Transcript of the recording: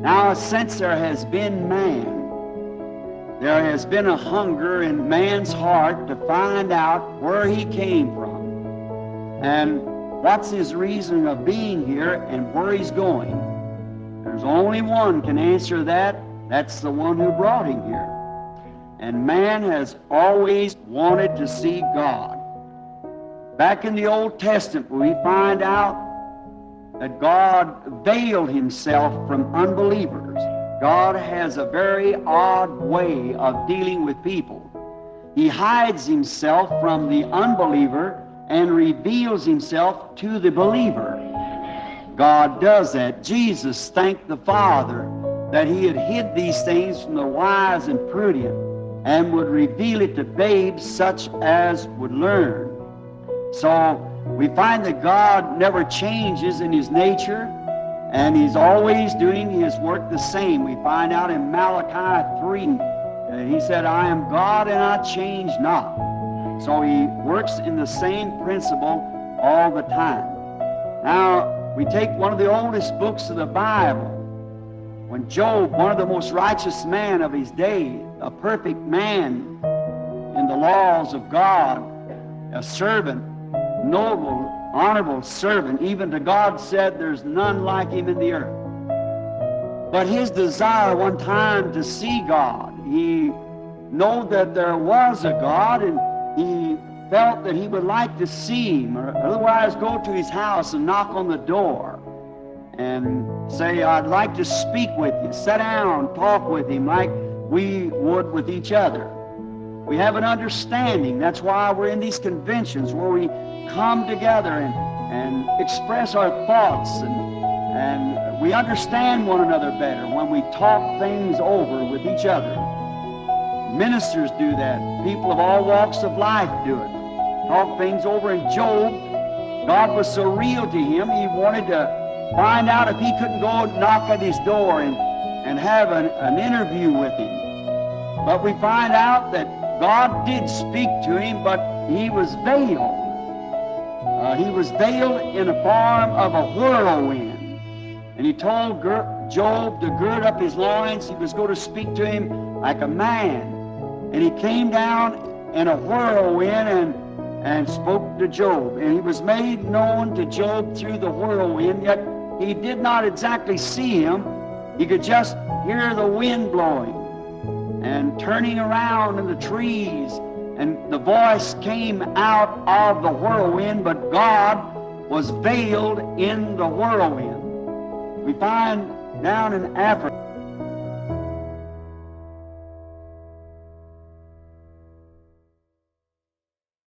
Now, since there has been man, there has been a hunger in man's heart to find out where he came from and what's his reason of being here and where he's going. There's only one can answer that. That's the one who brought him here. And man has always wanted to see God. Back in the Old Testament, we find out that God veiled himself from unbelievers. God has a very odd way of dealing with people. He hides himself from the unbeliever and reveals himself to the believer. God does that. Jesus thanked the Father that he had hid these things from the wise and prudent and would reveal it to babes such as would learn. So we find that God never changes in his nature, and he's always doing his work the same. We find out in Malachi 3, he said, I am God and I change not. So he works in the same principle all the time. Now, we take one of the oldest books of the Bible. When Job, one of the most righteous men of his day, a perfect man in the laws of God, a servant, noble, honorable servant, even to God said there's none like him in the earth. But his desire one time to see God, he knew that there was a God, and he felt that he would like to see him, or otherwise go to his house and knock on the door and say, I'd like to speak with you, sit down, talk with him like we would with each other. We have an understanding. That's why we're in these conventions where we come together and express our thoughts, and we understand one another better when we talk things over with each other. Ministers do that. People of all walks of life do it. Talk things over. In Job, God was so real to him, he wanted to find out if he couldn't go knock at his door and have an interview with him. But we find out that God did speak to him, but he was veiled. He was veiled in the form of a whirlwind. And he told Job to gird up his loins. He was going to speak to him like a man. And he came down in a whirlwind and spoke to Job. And he was made known to Job through the whirlwind, yet he did not exactly see him. He could just hear the wind blowing and turning around in the trees, and the voice came out of the whirlwind, but God was veiled in the whirlwind. We find down in Africa